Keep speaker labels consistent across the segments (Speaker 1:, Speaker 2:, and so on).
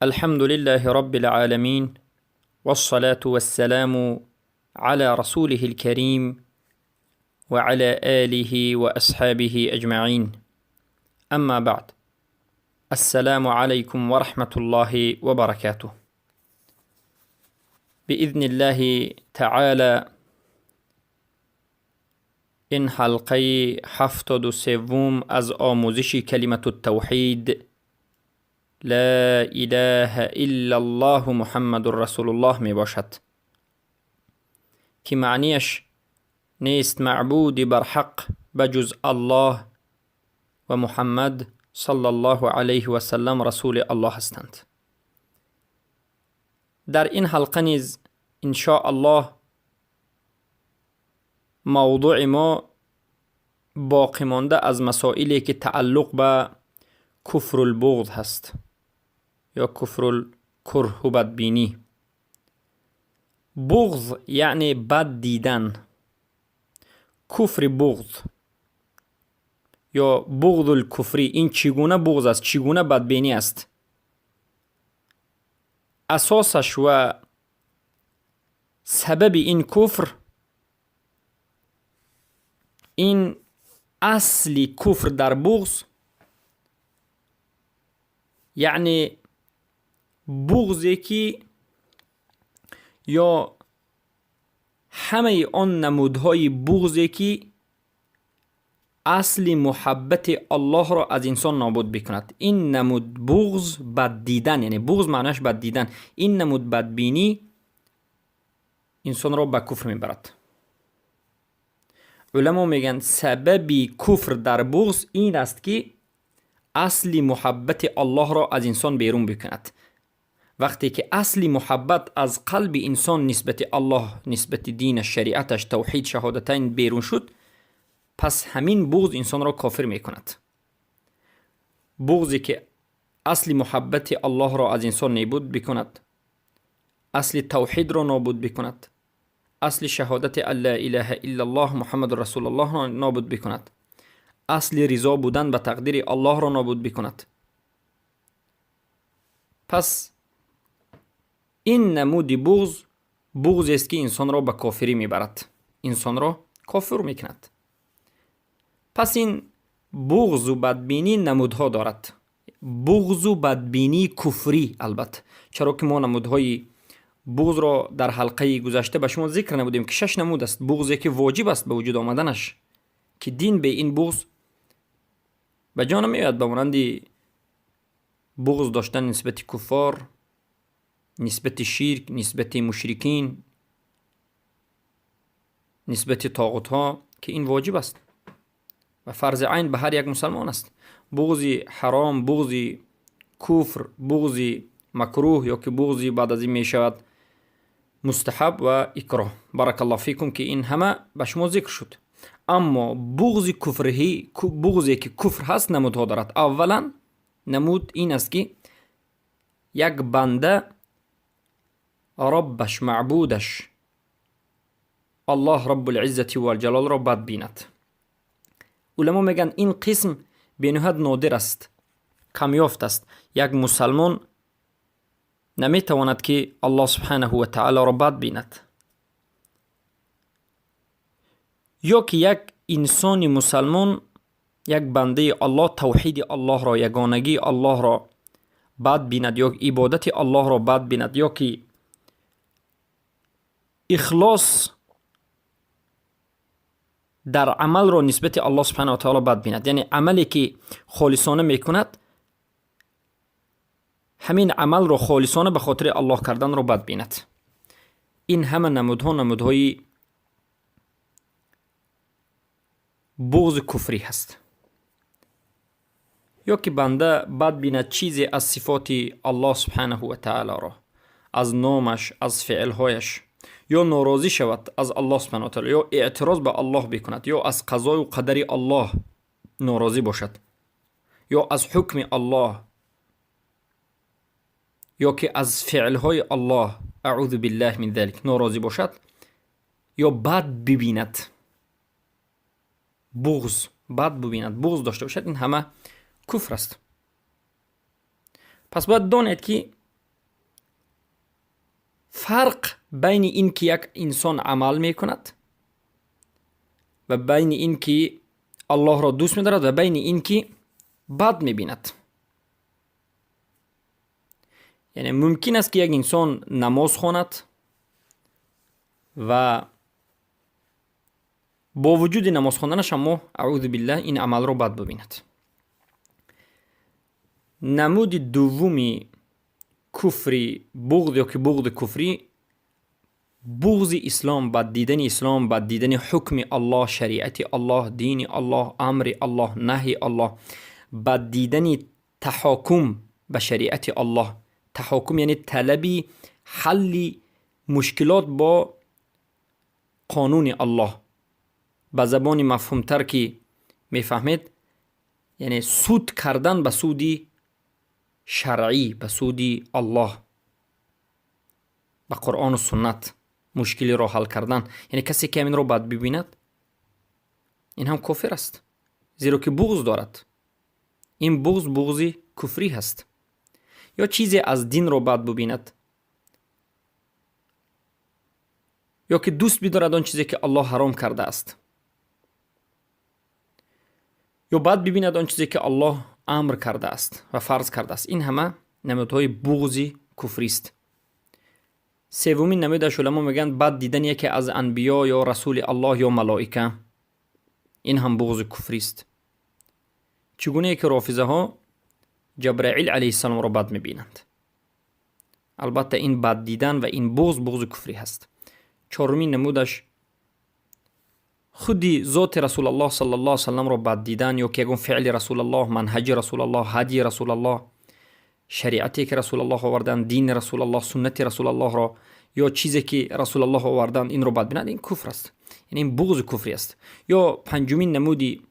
Speaker 1: الحمد لله رب العالمين، والصلاة والسلام على رسوله الكريم وعلى آله وأصحابه أجمعين. أما بعد، السلام عليكم ورحمة الله وبركاته. بإذن الله تعالى این حلقه 73 از آموزش کلمة التوحید لا اله الا الله محمد رسول الله می باشد که معنیش نیست معبود بر حق بجز الله و محمد صلی الله علیه و سلم رسول الله هستند. در این حلقه نیز ان شاء الله موضوع ما باقی مانده از مسائلی که تعلق به کفر البغض هست یا کفر الکره و بدبینی. بغض یعنی بد دیدن، کفر بغض یا بغض الکفری، این چگونه بغض است، چگونه بدبینی است. اساسش و سبب این کفر، این اصلی کفر در بغض یعنی بغضی که یا همه آن نمودهای بغضی که اصل محبت الله را از انسان نابود بکند. این نمود بغض بد دیدن، یعنی بغض معنیش بد دیدن، این نمود بدبینی انسان را به کفر میبرد. علما میگن سبب کفر در بغض این است که اصل محبت الله را از انسان بیرون بکند. وقتی که اصل محبت از قلب انسان نسبت الله، نسبت دین، شریعتش، توحید، شهادتین بیرون شد، پس همین بغض انسان را کافر میکند. بغضی که اصل محبت الله را از انسان نابود بکند، اصل توحید را نابود بکند، اصل شهادت لا اله الا الله محمد رسول الله را نابود بکند، اصل رضا بودن به تقدیر الله را نابود بکند. پس این نمود بغض است که انسان را به کافری میبرد، انسان را کافر میکند. پس این بغض و بدبینی نمودها دارد. بغض و بدبینی کفری البته، چرا که ما نمودهای بغض را در حلقه گذشته به شما ذکر نمودیم که 6 نمود است. بغضی که واجب است به وجود آمدنش، که دین به این بغض به جا نمیاد، به مانند بغض داشتن نسبت کفار، نسبت شرک، نسبت مشرکین، نسبت طاغوت ها، که این واجب است و فرض عین به هر یک مسلمان است. بغض حرام، بغض کفر، بغض مکروه، یا که بغض بعد از این می شود مستحب و اکراه. بارک الله فیکم که این همه به شما ذکر شد. اما بغض کفری، بغضی که کفر هست، نمودها دارد. اولا نمود این است که یک بنده ربش، معبودش الله رب العزت و الجلال را بد بیند. علما میگن این قسم به نهایت نادر است، کمیافت است. یک مسلمان نمیتواند که الله سبحانه و تعالی را بد بیند، یا که یک انسان مسلمان، یک بنده الله، توحید الله را، یگانگی الله را بد بیند، یا عبادت الله را بد بیند، یا که اخلاص در عمل را نسبت الله سبحانه و تعالی بد بیند. یعنی عملی که خالصانه میکند، همین عمل را خالصانه به خاطر الله کردن را بد بیند. این همه نمودهای بغض کفری هست. یا که بنده بد بیند چیزی از صفات الله سبحانه و تعالی را، از نامش، از فعلهایش، یا ناراضی شود از الله سبحانه و تعالی، یا اعتراض به الله بکند، یا از قضای و قدر الله ناراضی باشد، یا از حکم الله، یا که از فعلهای الله اعوذ بالله من ذلك ناراضی باشد، یا بد ببیند، بد ببیند، داشته باشد، این همه کفر است. پس باید دانید که فرق بین این که یک انسان عمل میکند و بین این که الله را دوست می‌دارد و بین این که بد می‌بیند. یعنی ممکن است که یک انسان نماز خواند و با وجود نماز خواندنش اما اعوذ بالله این عمل را بد ببیند. نمود دومی کفری بغض یا که بغض کفری، بغض اسلام، بد دیدن اسلام، بد دیدن حکم الله، شریعت الله، دین الله، امر الله، نهی الله، بد دیدن تحاکم به شریعت الله. تحاکم یعنی طلبی حل مشکلات با قانون الله. به زبان مفهوم تر که میفهمید یعنی سود کردن به سودی شرعی، به سودی الله، به قرآن و سنت مشکلی را حل کردن. یعنی کسی که این را بد ببیند این هم کافر است، زیرا که بغض دارد. این بغض کفری هست. یا چیزی از دین را بد ببیند، یا که دوست بدارد آن چیزی که الله حرام کرده است، یا بد ببیند آن چیزی که الله امر کرده است و فرض کرده است. این همه نمودهای بغض کفری است. سومین نمودش علما میگن بد دیدن یکی از انبیا یا رسول الله یا ملائکه. این هم بغض کفری است. چگونه که رافضه ها جبرائیل علیه السلام را بد میبینند. البته این بد دیدن و این بغض کفری هست. چهارمین نمودش خودی ذات رسول الله صلی الله علیه وسلم را بد دیدن، یا که یگون فعل رسول الله، منهج رسول الله، هدی رسول الله، شریعتی که رسول الله آوردن، دین رسول الله، سنت رسول الله را، یا چیزی که رسول الله آوردن این را بد بینند. این کفر است. یعنی این بغض کفری است. یا پنجمین نمودی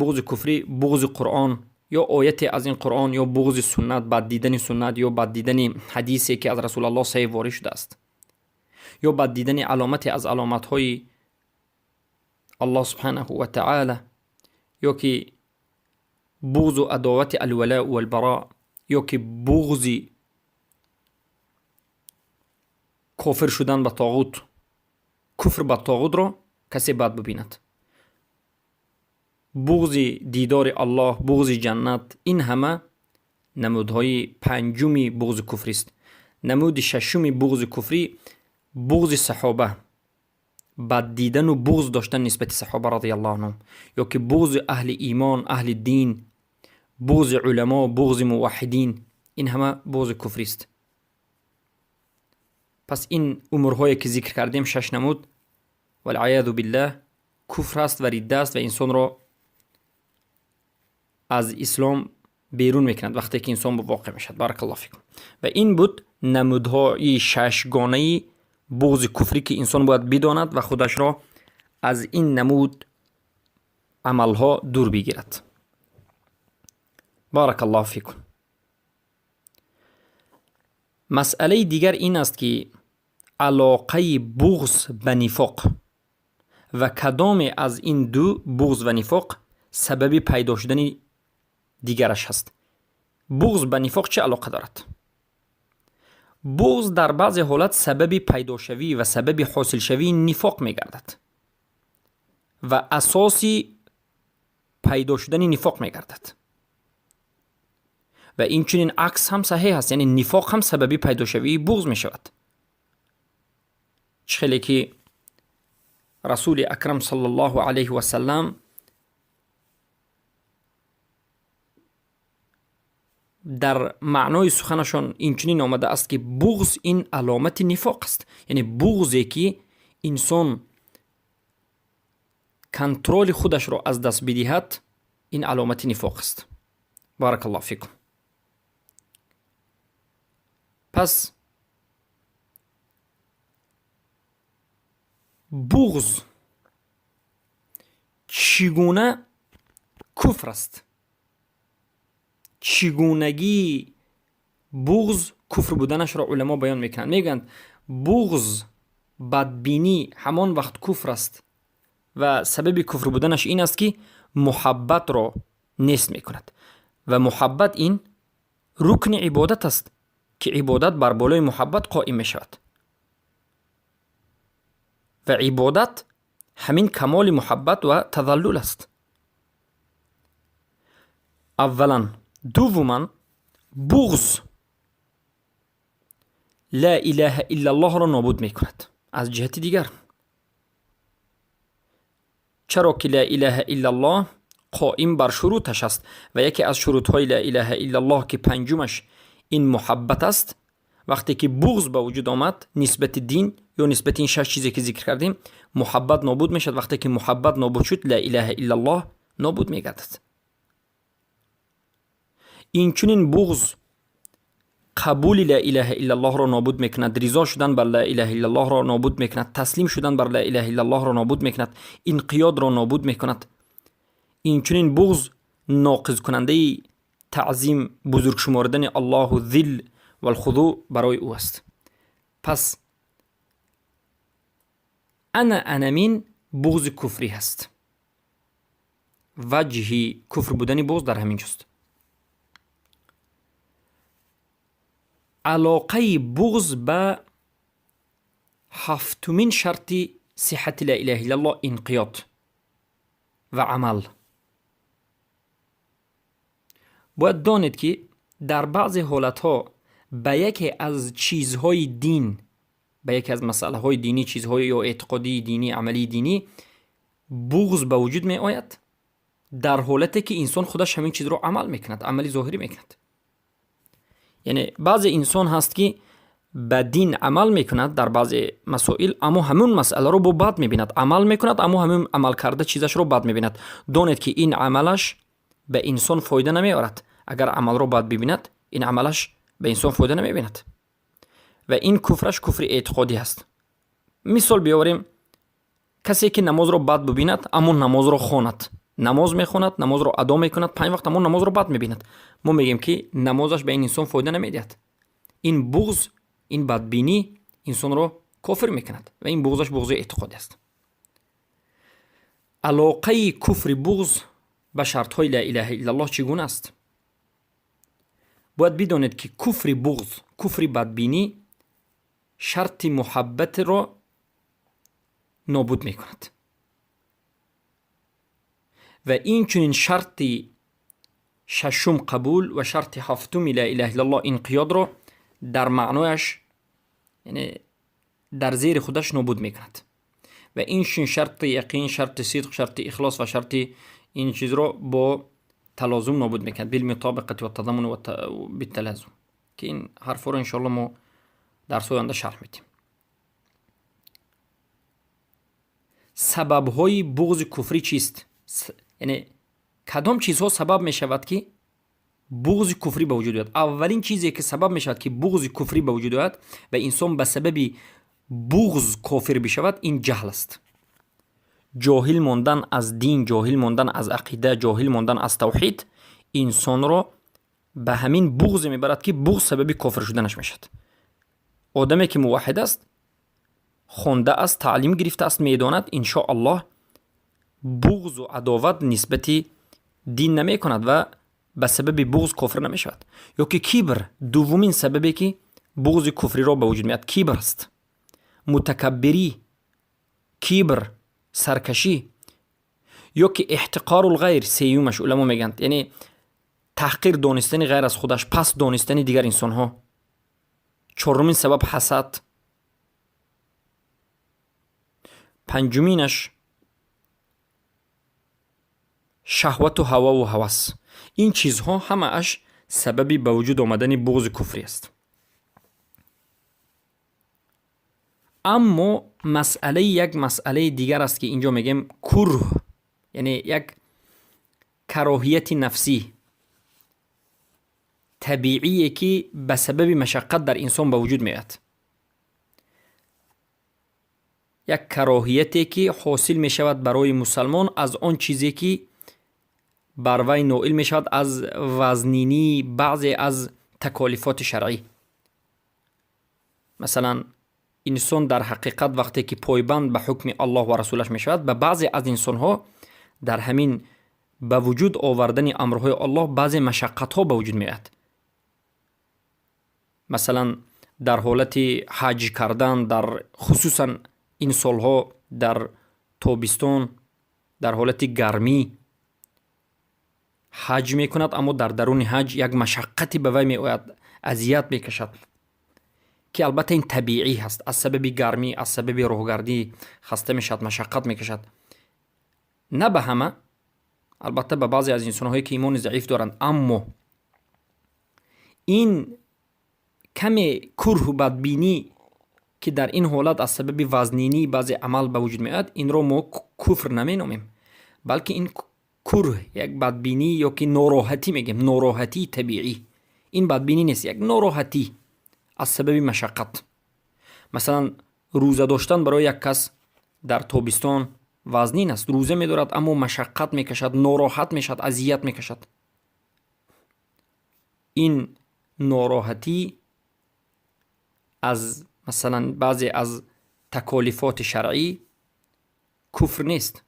Speaker 1: بغض کفری بغض قرآن، یا آیت از این قرآن، یا بغض سنت، بد دیدن سنت، یا بد دیدن حدیثی که از رسول الله صحیح وارد شده است، یا بد دیدن علامت از علامت های الله سبحانه و تعالی، یا که بغض و عداوت الولاء و البراء، یا که بغض کافر شدن به طاغوت، کفر به طاغوت را کسی بد ببیند. بغض دیدار الله، بغض جنت، این همه نمودهای پنجمی بغض کفری است. نمود ششمی بغض کفری بغض صحابه، بد دیدن و بغض داشتن نسبت صحابه رضی الله عنهم، یا که بغض اهل ایمان، اهل دین، بغض علما، بغض موحدین، این همه بغض کفری است. پس این امورهایی که ذکر کردیم، شش نمود، والعیاذ بالله، کفر است و ردت است و انسان را از اسلام بیرون میکند وقتی که انسان واقع میشد. بارک الله فیکم. و این بود نمودهای ششگانه بغض کفری که انسان باید بداند و خودش را از این نمود عملها دور بگیرد. بارک الله فیکم. مسئله دیگر این است که علاقه بغض به نفاق و کدام از این دو، بغض و نفاق، سبب پیدا شدن دیگرش هست. بغض به نفاق چه علاقه دارد؟ بغض در بعض حالت سبب پیدا شوی و سبب حاصل شوی نفاق می گردد و اساسی پیدا شدن نفاق می گردد. و این چنین عکس هم صحیح است، یعنی نفاق هم سبب پیدا شوی بغض می شود. چخیلی که رسول اکرم صلی الله علیه و سلم در معنای سخنشان این چنین آمده است که بغض این علامت نفاق است. یعنی بغضی که انسان کنترل خودش را از دست بدهد، این علامت نفاق است. بارک الله فیکم. پس بغض چگونه کفر است؟ چگونگی بغض کفر بودنش را علما بیان میکنند. میگند بغض، بدبینی همان وقت کفر است و سبب کفر بودنش این است که محبت را نیست میکند و محبت این رکن عبادت است که عبادت بر بالای محبت قائم میشود. و عبادت همین کمال محبت و تذلل است. اولا. دوما، بغض لا اله الا الله را نابود می کند. از جهت دیگر، چرا که لا اله الا الله قائم بر شروطش است و یکی از شروط های لا اله الا الله که پنجمش این محبت است، وقتی که بغض به وجود آمد نسبت دین یا نسبت این 6 چیزی که ذکر کردیم، محبت نابود می شد. وقتی که محبت نابود شد، لا اله الا الله نابود می گردد. این چنین بغض قبول لا اله الا الله را نابود میکند، رضا شدن بر لا اله الا الله را نابود میکند، تسلیم شدن بر لا اله الا الله را نابود میکند، انقیاد را نابود میکند. این چنین بغض ناقض کننده تعظیم، بزرگ شمردن الله و ذل و الخضوع برای او است. پس انمین بغض کفری هست. وجه کفر بودن بغض در همین جاست. علاقه بغض به هفتمین شرط صحت لا اله الا الله انقیاد و عمل. باید دانید که در بعض حالتها به یکی از چیزهای دین، به یکی از مسئله های دینی، چیزهای یا اعتقادی دینی، عملی دینی، بغض به وجود می آید در حالتی که انسان خودش همین چیز رو عمل میکند، عملی ظاهری میکند. یعنی بعض انسان هست که به دین عمل میکند در بعض مسائل، اما همون مسئله رو با بد میبیند. عمل میکند اما همون عمل کرده چیزش رو بد میبیند. دانید که این عملش به انسان فایده نمیارد. اگر عمل رو بد ببیند، این عملش به انسان فایده نمیبیند و این کفرش کفر اعتقادی است. مثال بیاوریم، کسی که نماز رو بد ببیند اما نماز رو خواند، نماز میخواند، نماز رو ادا میکند، 5 وقت اما نماز رو بد میبیند، ما میگیم که نمازش به این انسان فایده نمیدهد. این بغض، این بدبینی انسان رو کافر میکند و این بغضش بغض اعتقادی است. علاقه کفر بغض به شرط های لا اله الا الله چگونه است؟ باید بدانید که کفر بغض، کفر بدبینی، شرط محبت را نابود میکند و این چنین شرط ششم قبول و شرط هفتم لا اله الا الله انقیاد را در معنایش، یعنی در زیر خودش نابود میکند و این شرط یقین، شرط صدق، شرط اخلاص و شرط این چیز را با تلازم نابود میکند، بالمطابقت و تضمن و بالتلازم، که این حرف رو انشاءالله ما در آینده شرح میدیم. سبب های بغض کفری چیست؟ یعنی کدام چیزها سبب می شود که بغض کفری به وجود آید؟ اولین چیزی که سبب می شود که بغض کفری به وجود آید و انسان به سبب بغض کافر بشود، این جهل است. جاهل ماندن از دین، جاهل ماندن از عقیده، جاهل ماندن از توحید انسان را به همین بغض میبرد که بغض سبب کافر شدنش میشد. آدمی که موحد است، خونده است، تعلیم گرفته است، میداند ان شاء الله بغض و عداوت نسبت دین نمی کند و به سبب بغض کافر نمی شود. یا که کبر، دومین سببی که بغض کفری را به وجود میاد کبر است. متکبری، کبر، سرکشی. یا که احتقار الغیر، سیومش علما میگن، یعنی تحقیر دانستن غیر از خودش، پس دانستن دیگر انسان ها. چهارمین سبب حسد. پنجمینش شهوت و هوا و هوس. این چیزها همه اش سببی به وجود آمدن بغض کفری است. اما یک مسئله دیگر است که اینجا میگیم کره، یعنی یک کراهیت نفسی طبیعیه که به سبب مشقت در انسان به وجود میاد. یک کراهیتی که حاصل می شود برای مسلمان از آن چیزی که بر وی نائل می شود از وزنینی بعضی از تکالیفات شرعی. مثلا انسان در حقیقت وقتی که پایبند به حکم الله و رسولش می شود، به بعضی از انسان ها در همین به وجود آوردن امرهای الله بعضی مشقت ها به وجود می آید. مثلا در حالت حج کردن، در خصوصا این سالها در تابستان در حالت گرمی حج می کند، اما در درون حج یک مشقتی به وی می آید، اذیت می کشد که البته این طبیعی هست. از سبب گرمی، از سبب روحگردی خسته می شد، مشقت می کشد. نه به همه، البته به بعضی از انسان‌هایی که ایمان ضعیف دارند، اما این کمی کره و بدبینی که در این حالت از سبب وزنینی بعضی عمل به وجود می آید، این رو ما کفر نمی نامیم، بلکه این کره یک بدبینی یا که ناراحتی میگیم، ناراحتی طبیعی. این بدبینی نیست، یک ناراحتی از سبب مشقت. مثلا روزه داشتن برای یک کس در تابستان وزنین است، روزه می‌دارد اما مشقت میکشد، ناراحت میشد، اذیت میکشد. این ناراحتی از مثلا بعضی از تکالیفات شرعی کفر نیست،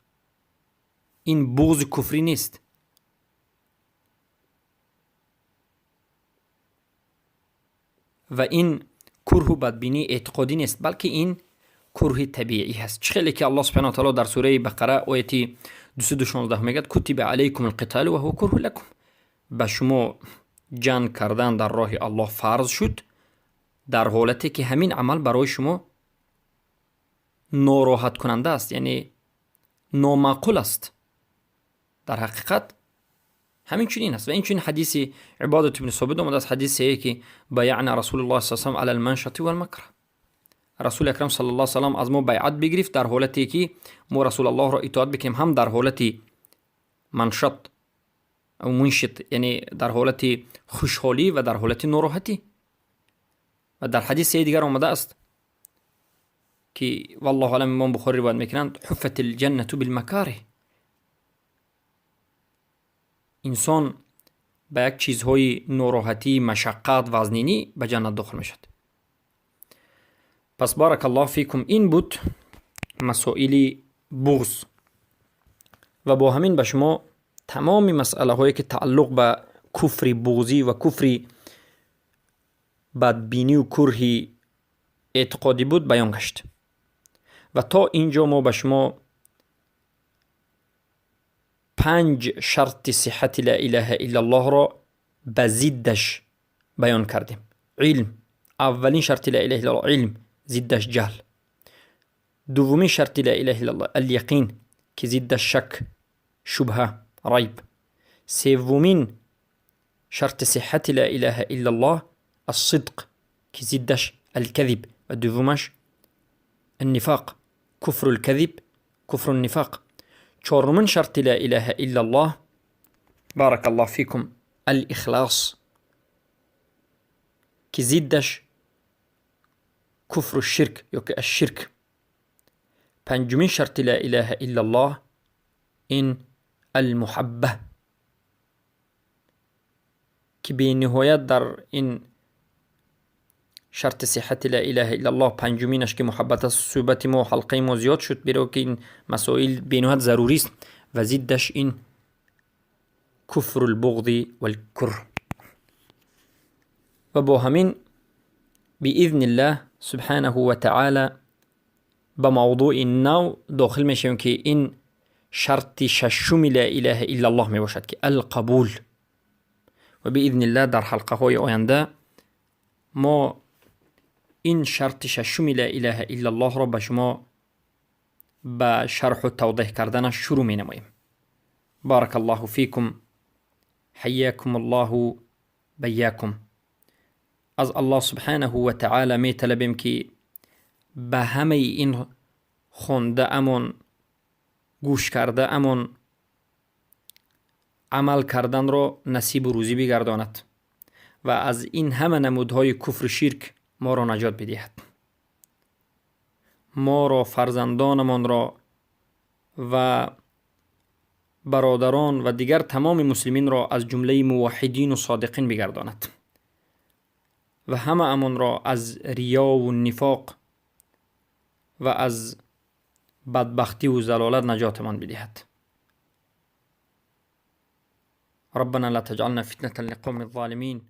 Speaker 1: این بغض کفری نیست. و این کره و بدبینی اعتقادی نیست، بلکه این کره طبیعی هست. چه خیلی که الله سبحانه و تعالی در سوره بقره آیه 216 میگه کتب علیکم القتال و هو کره لکم، به شما جنگ کردن در راه الله فرض شد، در حالتی که همین عمل برای شما ناراحت کننده است، یعنی نامعقول است. در حقیقت همین چنین است. و این چنین حدیث عبادة بن ثابت اومده است، حدیث که بیعنا رسول الله صلی الله علیه و آله علی المنشط والمکره، رسول اکرم صلی الله علیه و سلم از ما بیعت بگرفت در حالتی که ما رسول الله را اطاعت بکنیم، هم در حالت منشط او منشط، یعنی در حالت خوشحالی و در حالت ناراحتی. و در حدیث دیگر آمده است که والله علم امام بخاری روایت میکنند حفت الجنة بالمکاره، انسان به یک چیزهای ناراحتی، مشقت، وزنینی به جنت داخل میشد. پس بارک الله فیکم، این بود مسائل بغض. و با همین به شما تمام مسئله هایی که تعلق به کفر بغضی و کفر بدبینی و کره اعتقادی بود بیان گشت. و تا اینجا ما به شما 5 شرط صحت لا اله الا الله را به ضدش بیان کردیم. علم، اولین شرط لا اله الا الله علم، ضدش جهل. دومین شرط لا اله الا الله الیقین که ضدش شک، شبهه، ریب. سومین شرط صحت لا اله الا الله الصدق که ضدش الكذب. و دومش النفاق، كفر الكذب، كفر النفاق. چهارمین شرط لا اله الا الله بارك الله فيكم الاخلاص که ضدش كفر الشرك یا که الشرك. پنجمین شرط لا اله الا الله این المحبه که به نهایت در این شرط صحت لا اله الا الله پنجمینش که محبت است. صحبت ما و حلقه ما زیاد شد، برای که این مسائل به نهایت ضروری است. و ضدش این کفر البغض والکره. و با همین باذن الله سبحانه و تعالی به موضوع نو داخل میشیم که این شرط ششم لا اله الا الله می باشد که القبول. و باذن الله در حلقه های آینده ما این شرط ششم لا اله الا الله را به شما به شرح و توضیح کردن شروع می نماییم. بارک الله فیکم، حیاکم الله بیاکم. از الله سبحانه و تعالی می طلبیم که به همه این خونده امون، گوش کرده امون عمل کردن را نصیب و روزی بگرداند و از این همه نمودهای کفر شرک ما را نجات بدهد. ما را، فرزندانمان را و برادران و دیگر تمام مسلمین را از جمله موحدین و صادقین بگرداند و همه امان را از ریا و نفاق و از بدبختی و ضلالت نجاتمان بدهد. ربنا لا تجعلنا فتنة للقوم الظالمين